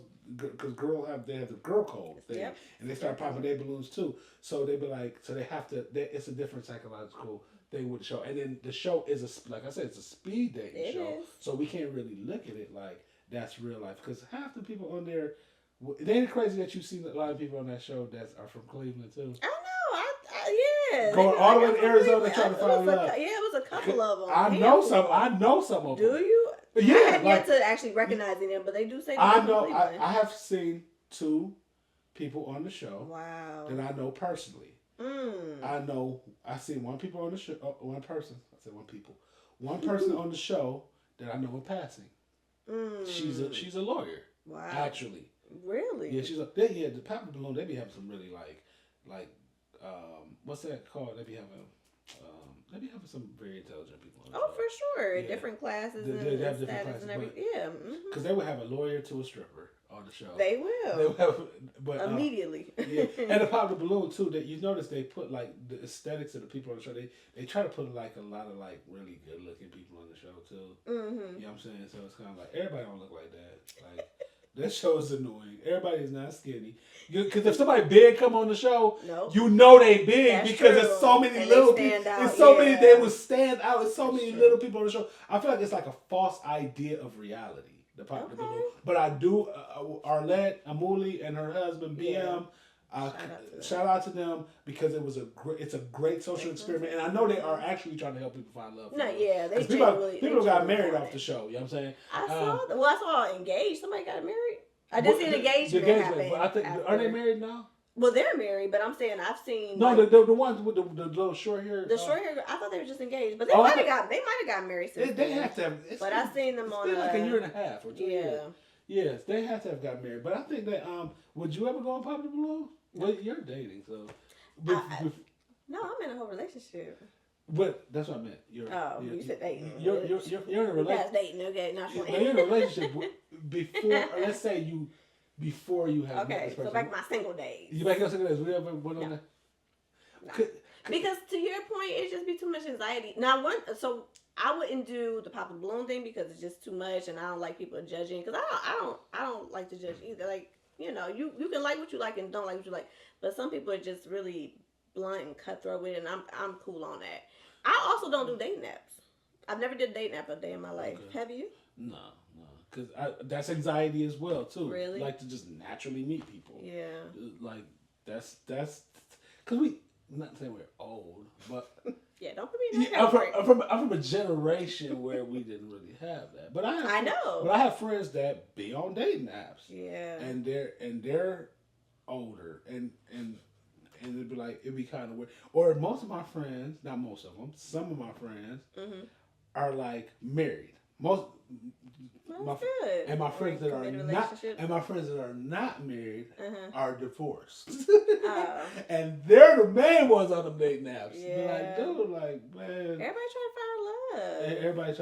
have the girl code thing. Yep. And they start popping their balloons, too. So they be like... So they have to... It's a different psychological... thing with the show, and then the show is like I said, it's a speed dating show, so we can't really look at it like that's real life because half the people on there, it ain't crazy that you see a lot of people on that show that are from Cleveland too. I know, going all the way to Arizona trying to find love. Yeah, it was a couple of them. I know some of them. Do you? Yeah, I have yet to actually recognize them, but they do say. I know. I have seen 2 people on the show. Wow. That I know personally. I seen one people on the show. One person. I said one people. One person on the show that I know in passing. She's a lawyer. Wow. Actually. Really? Yeah, the Pop the Balloon. They be having some really like what's that called? They be having some very intelligent people on the show. For sure. Yeah. Different classes they have different status classes, and everything. Yeah. Because they would have a lawyer to a stripper on the show. They will. But immediately. Yeah, and the Pop the Balloon too. That you notice they put like the aesthetics of the people on the show. They try to put like a lot of like really good looking people on the show too. You know what I'm saying? So it's kind of like everybody don't look like that. Like that show is annoying. Everybody is not skinny. Because if somebody big come on the show, you know they big because there's so many little people. There's so many they would stand out. There's so many little people on the show. I feel like it's like a false idea of reality. The Pop the Balloon. But I do, Arlette, Amuli, and her husband, BM, shout out to them because it's a great social experiment. And I know they are actually trying to help people find love. They people got married off the show. You know what I'm saying? I saw engaged. Somebody got married. I did see an engagement happen. But I think, are they married now? Well, they're married, but I'm saying I've seen. No, the ones with the little short hair. The short hair. I thought they were just engaged, but they might have got married since. They have to have. But I've seen them on like a year and a half or 2 years. Yes, they have to have got married. But I think that would you ever go on Pop the Balloon? Well, you're dating, so. No, I'm in a whole relationship. But that's what I meant. You said dating. You're in a relationship. That's dating. Okay, not you're in a relationship before. Let's say you. Before you have met this person. So back to my single days. You back to your single days. We ever went on that? No. Because to your point, it just be too much anxiety. Now, so I wouldn't do the Pop the Balloon thing because it's just too much, and I don't like people judging. Because I don't like to judge either. Like you can like what you like and don't like what you like, but some people are just really blunt and cutthroat with it, and I'm cool on that. I also don't do dating apps. I've never did a dating app a day in my life. Okay. Have you? No. Because that's anxiety as well too. Really? Like to just naturally meet people. Yeah. Like that's because we not saying we're old, but yeah, don't put me in I'm from a generation where we didn't really have that. But I know. But I have friends that be on dating apps. Yeah. And they're older and it'd be kind of weird. Or most of my friends, not most of them, some of my friends are like married. And my friends that are not married are divorced. And they're the main ones on the dating apps. Yeah. Like, dude, man. Everybody trying to find love. Everybody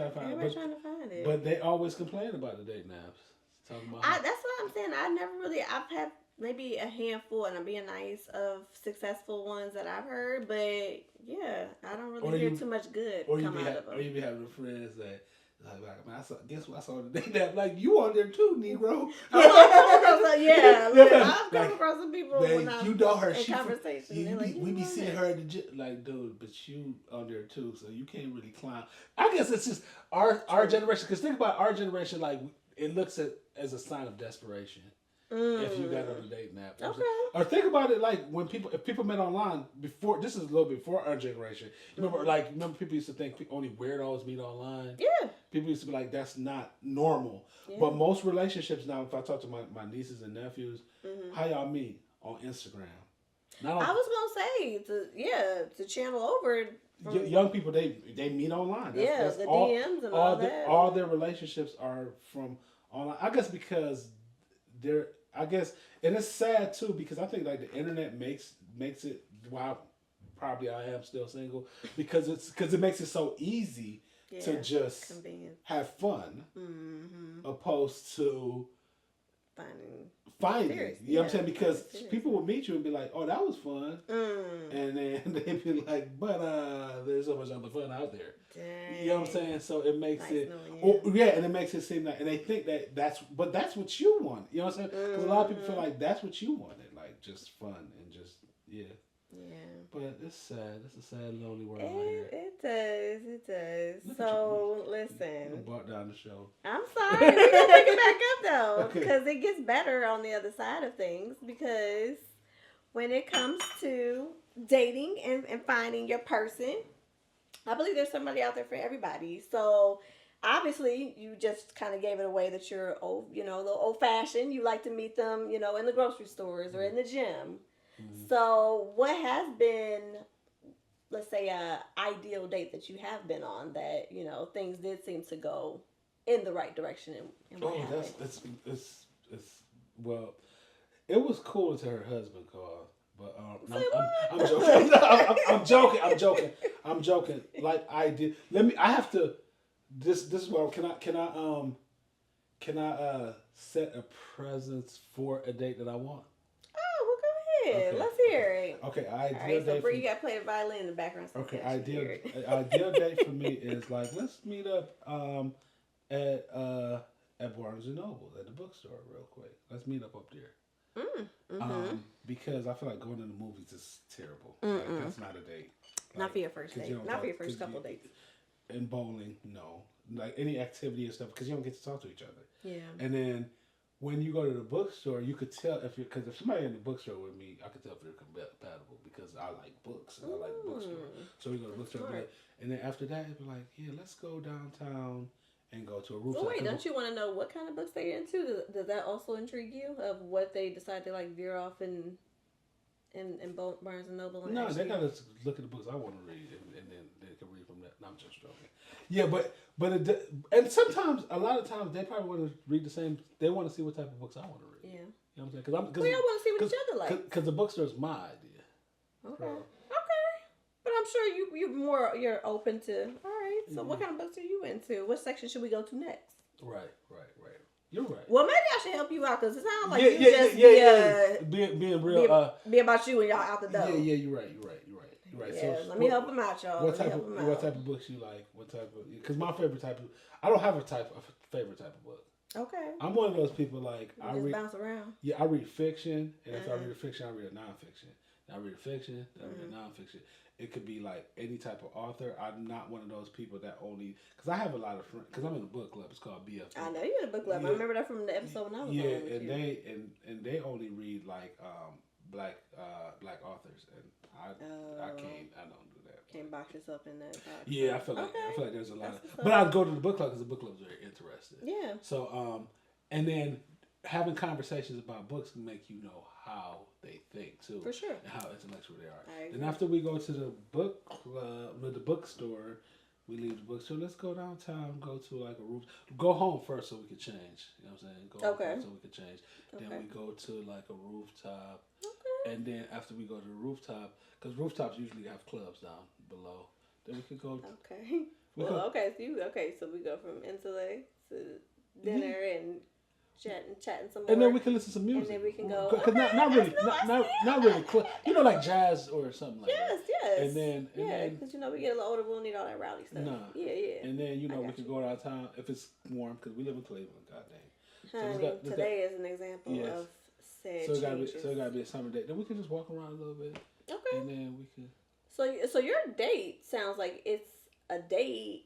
trying to find it. But they always complain about the dating apps. That's what I'm saying. I've had maybe a handful, and I'm being nice, of successful ones that I've heard, but Yeah, I don't really hear too much good come out of them. Or you be having friends that like man, guess what I saw today? That like you on there too, Negro. I've come across some people man, when I'm you know her. In conversation. We be seeing her in the gym, like dude, but you on there too, so you can't really climb. I guess it's just our generation. Because think about our generation, like it looks at as a sign of desperation. If you got on a dating app, or think about it like if people met online before. This is a little bit before our generation. Remember people used to think only weirdos meet online. Yeah, people used to be like that's not normal. Yeah. But most relationships now, if I talk to my nieces and nephews, how y'all meet on Instagram. I was gonna say to channel over. Young people they meet online. That's the DMs and all that. All their relationships are from online. I guess because they're. I guess, and it's sad too because I think like the internet makes it why probably I am still single because it makes it so easy to just have fun opposed to finding. You know what I'm saying? Because people will meet you and be like, "Oh, that was fun," and then they'd be like, "But there's so much other fun out there." Dang. You know what I'm saying? So it makes and it makes it seem like, and they think that's what you want. You know what I'm saying? Because a lot of people feel like that's what you wanted, like just fun and just Yeah. But it's sad. It's a sad, lonely world out here. It does. So listen. You brought down the show. I'm sorry. We're gonna pick it back up though, because it gets better on the other side of things. Because when it comes to dating and finding your person, I believe there's somebody out there for everybody. So obviously, you just kind of gave it away that you're old, a little old fashioned. You like to meet them, in the grocery stores or in the gym. Mm-hmm. So what has been, let's say, a ideal date that you have been on that, things did seem to go in the right direction and what happened? Well, it was cool until her husband called. But I'm joking. I'm joking. Like I did. I have to. This is what can I set a presence for a date that I want? Oh, well, go ahead. Okay. Let's hear it. Okay, ideal date. So you got to play the violin in the background. So okay, ideal date for me is like let's meet up at Barnes and Noble at the bookstore real quick. Let's meet up there. Because I feel like going to the movies is terrible. Like, that's not a date. Not for your first date. Not for your first couple dates. And bowling, no. Like any activity and stuff, because you don't get to talk to each other. Yeah. And then when you go to the bookstore, you could tell because if somebody in the bookstore with me, I could tell if they're compatible because I like books and I like the bookstore. So we go to the bookstore, and then after that, it'd be like, yeah, let's go downtown and go to a rooftop. So wait, don't you want to know what kind of books they're into? Does that also intrigue you of what they decide to like veer off in Barnes and Noble? And no, they gotta look at the books I want to read, and then they can read from that. No, I'm just joking. Yeah, but and sometimes, a lot of times, they probably want to read the same. They want to see what type of books I want to read. Yeah, you know what I'm saying? Because we all want to see what each other like. Because the bookstore is my idea. Okay. But I'm sure you're open to. All right. So what kind of books are you into? What section should we go to next? Right. You're right. Well, maybe I should help you out because it sounds like being real. Be about you and y'all out the door. Yeah. You're right. Yeah, so let me help him out, y'all. What type of books you like? What type of? Because my favorite type of. I don't have a favorite type of book. Okay. I'm one of those people like I read. Bounce around. Yeah, I read fiction, and if I read a fiction, I read a nonfiction. I read a fiction, then I read a nonfiction. It could be like any type of author. I'm not one of those people that only because I have a lot of friends because I'm in a book club. It's called BF. I know you're in a book club. Yeah. I remember that from the episode when I was on with you. and they only read like black authors, and I can't. I don't do that. Can't box yourself in that box. Yeah, I feel like there's a lot. But I go to the book club because the book club is very interested. Yeah. So and then having conversations about books can make you know how they think too. For sure. And how intellectual they are. Then after we go to the book club, the bookstore, we leave the bookstore. Let's go downtown. Go to like a roof. Go home first so we can change. You know what I'm saying? Go home first so we can change. Then we go to like a rooftop. Okay. And then after we go to the rooftop, because rooftops usually have clubs down below. Then we could go. Okay. So we go from intellect to dinner and. chatting some more. And then we can listen to some music. And then we can go. Because not really, not really. You know, like jazz or something like that. Yes. And then because we get a little older, we don't need all that rowdy stuff. Nah. Yeah. And then we can go downtown if it's warm because we live in Cleveland. Goddamn. Honey, today is an example of said changes. So it gotta be a summer date. Then we can just walk around a little bit. Okay. And then we can. So your date sounds like it's a date,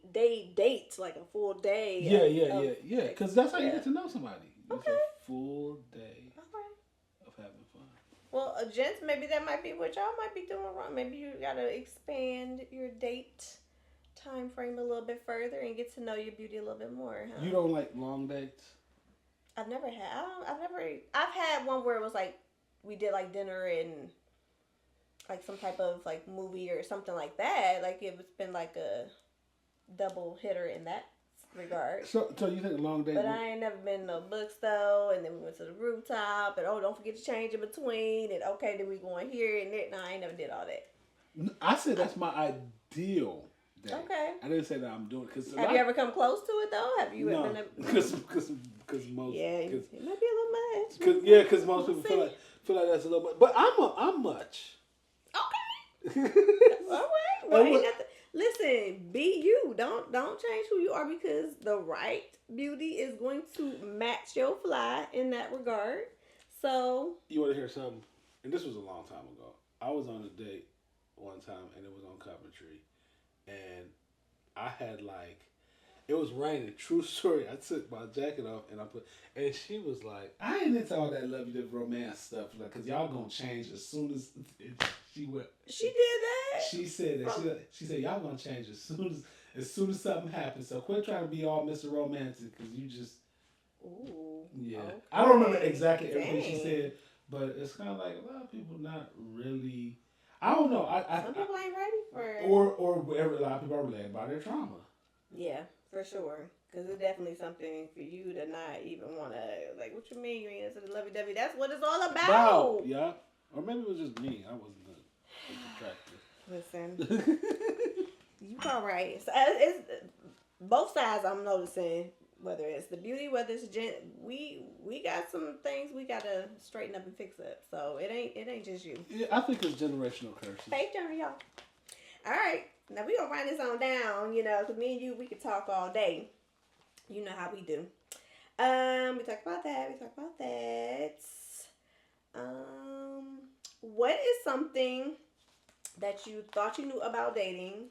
like a full day. Yeah. Because that's how you get to know somebody. It's a full day of having fun. Well, gents, maybe that might be what y'all might be doing wrong. Maybe you gotta expand your date time frame a little bit further and get to know your beauty a little bit more. Huh? You don't like long dates? I've had one where it was like we did like dinner and like some type of like movie or something like that. Like it's been like a double hitter in that regard. So you think long date? But I ain't never been to no books though. And then we went to the rooftop and don't forget to change in between. And okay, then we going here and there. No, I ain't never did all that. I said that's my ideal day. Okay. I didn't say that I'm doing it. Have you ever come close to it though? Have you no, ever? Because most. Yeah, it might be a little much. Because most people feel like that's a little much. But I'm much. Okay. All right. Well, listen, be you. Don't change who you are because the right beauty is going to match your fly in that regard. So you want to hear something? And this was a long time ago. I was on a date one time and it was on Coventry, and I had it was raining. True story. I took my jacket off and she was like, I ain't into all that lovey romance stuff, cause y'all gonna change as soon as she went. She did that. She said that. She said y'all gonna change as soon as something happens. So quit trying to be all Mr. Romantic, cause you just. Ooh. Yeah. Okay. I don't remember exactly everything she said, but it's kind of like a lot of people not really. I don't know. Some people ain't ready for it. Or a lot of people are led by their trauma. Yeah, for sure. Because it's definitely something for you to not even want to, like, what you mean you ain't into the lovey-dovey? That's what it's all about. Yeah. Or maybe it was just me. I wasn't attractive. Listen. You all right. So it's both sides I'm noticing, whether it's the beauty, whether it's we got some things we got to straighten up and fix up. So it ain't just you. Yeah, I think it's generational curses. Faith journey, y'all. All right. Now, we going to run this on down, because me and you, we could talk all day. You know how we do. We talk about that. What is something that you thought you knew about dating?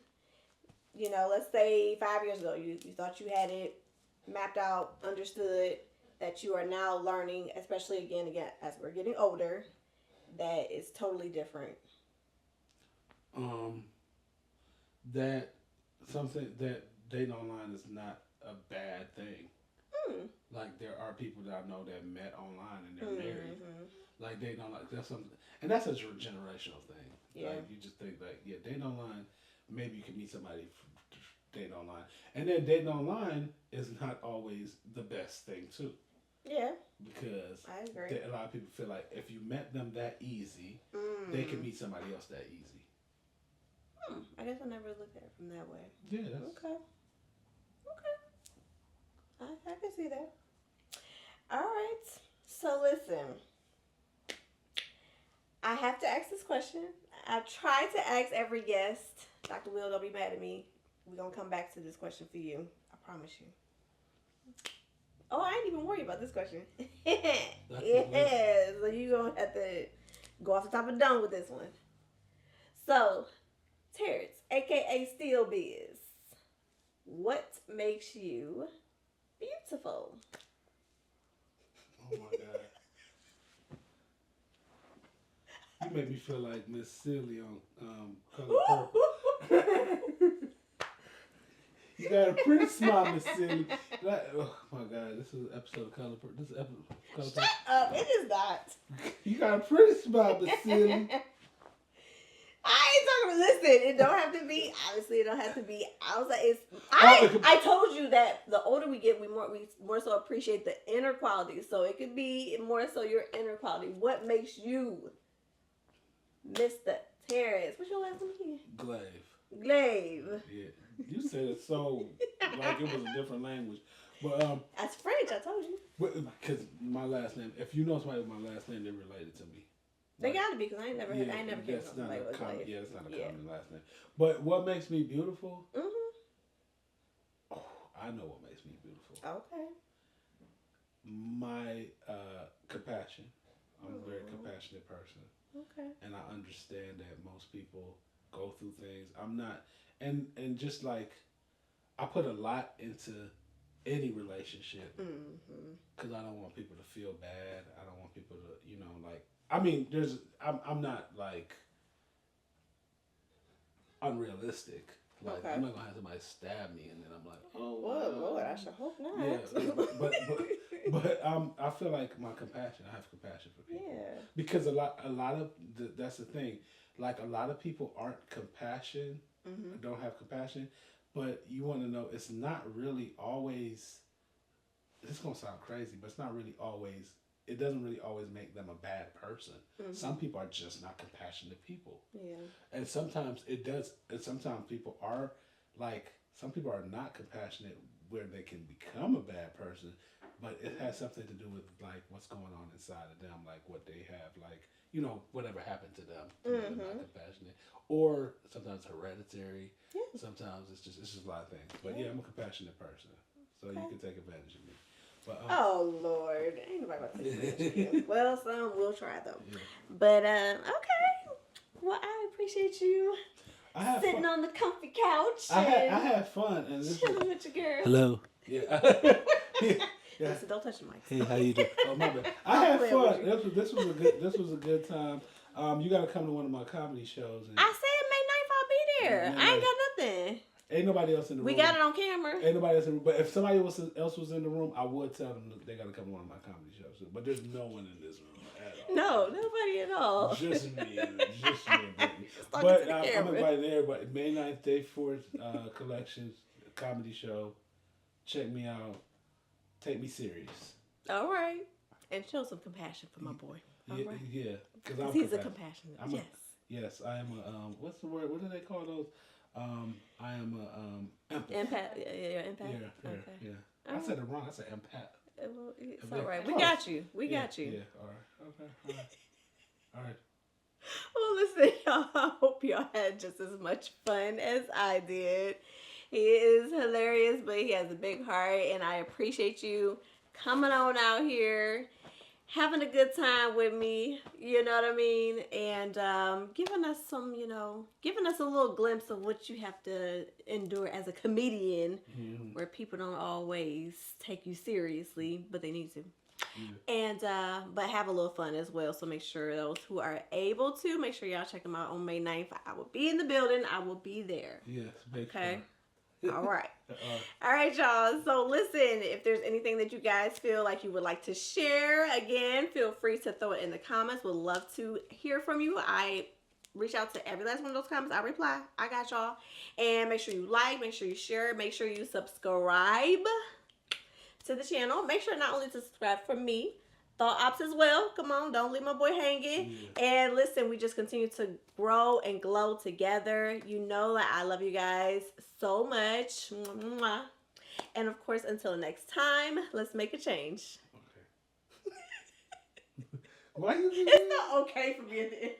Let's say 5 years ago, you thought you had it mapped out, understood, that you are now learning, especially again, as we're getting older, that is totally different. That something that dating online is not a bad thing. Like there are people that I know that met online and they're married. Like dating online, that's something, and that's a generational thing. Yeah. Like you just think dating online, maybe you can meet somebody dating online, and then dating online is not always the best thing too. Yeah. Because I agree. A lot of people feel like if you met them that easy, they can meet somebody else that easy. I guess I never looked at it from that way. Yeah. That's... Okay. I can see that. All right. So listen, I have to ask this question. I try to ask every guest. Dr. Will, don't be mad at me. We're going to come back to this question for you. I promise you. Oh, I ain't even worried about this question. Yeah. So you're going to have to go off the top of the dome with this one. So, Terrence, a.k.a. Steelbizz, what makes you beautiful? Oh, my God. You make me feel like Miss Silly on Color Purple. You got a pretty smile, Miss Silly. Oh, my God. This is an episode of Color Purple. This is episode of Color Purple. Shut up. It is not. You got a pretty smile, Miss Silly. I ain't talking about, listen, it don't have to be, obviously it don't have to be outside. I told you that the older we get, we more so appreciate the inner qualities. So it could be more so your inner quality. What makes you Mr. Terrence? What's your last name again? Glave. Glave. Yeah. You said it so like it was a different language. But That's French. I told you. because my last name, if you know somebody with my last name, they're related to me. They gotta be, because I ain't never came across somebody with common, Glave. yeah, it's not a common last name. But what makes me beautiful? Oh, I know what makes me beautiful. Okay. My compassion. I'm a very compassionate person. Okay. And I understand that most people go through things. I'm not, and just like, I put a lot into any relationship because I don't want people to feel bad. I don't want people to, like, I mean, I'm not like unrealistic. Like, I'm not gonna have somebody stab me and then I'm like, oh, well, Lord, I should hope not. Yeah, but I feel like my compassion. I have compassion for people. Yeah. Because a lot of that's the thing. Like, a lot of people aren't don't have compassion, but you want to know, it's not really always. This is gonna sound crazy, but it's not really always. It doesn't really always make them a bad person. Some people are just not compassionate people. Yeah. And sometimes it does. And sometimes people are like. Some people are not compassionate where they can become a bad person, but it has something to do with like what's going on inside of them, like what they have, like whatever happened to them. They're not compassionate, or sometimes hereditary. Yeah. Sometimes it's just a lot of things. But yeah, I'm a compassionate person, so you can take advantage of me. But, oh Lord, ain't nobody about to take advantage of you. Well, some will try though. Yeah. But okay. Well, I appreciate you. Sitting on the comfy couch. I had fun and chilling with your girl. Hello. Yeah. Yeah. Listen, don't touch the mic. Hey, how you doing? Oh, my bad. I had fun. This was a good time. You got to come to one of my comedy shows. And I said May 9th I'll be there. I ain't got nothing. Ain't nobody else in the room. We got it on camera. Ain't nobody else in the room. But if somebody else was in the room, I would tell them they got to come to one of my comedy shows. But there's no one in this room at all. No, nobody at all. Just me. But I'm inviting everybody. May 9th, Day 4th Collections comedy show. Check me out. Take me serious. All right. And show some compassion for my boy. All right. Yeah. Because he's a compassionate. Yes. Yes, I am a, what's the word? What do they call those? I am a empath. Empath. Yeah, empath. Yeah. I said it wrong. I said empath. Well, it's all right. We got you. We got you. Yeah, all right. Okay, all right. Well, listen, y'all. I hope y'all had just as much fun as I did. He is hilarious, but he has a big heart, and I appreciate you coming on out here, having a good time with me, you know what I mean, and giving us some, giving us a little glimpse of what you have to endure as a comedian, where people don't always take you seriously, but they need to. And but have a little fun as well. So make sure those who are able to, make sure y'all check them out on May 9th. I will be in the building. I will be there. Yes, okay. All right. All right, y'all. So listen, if there's anything that you guys feel like you would like to share, again, feel free to throw it in the comments. Would love to hear from you. I reach out to every last one of those comments. I reply. I got y'all. And make sure you like, make sure you share, make sure you subscribe to the channel. Make sure not only to subscribe for me, Thought Ops as well. Come on, don't leave my boy hanging. Yeah. And listen, we just continue to grow and glow together. You know that I love you guys so much. Mwah. And of course, until next time, let's make a change. Okay. Why you? It's not okay for me at the end.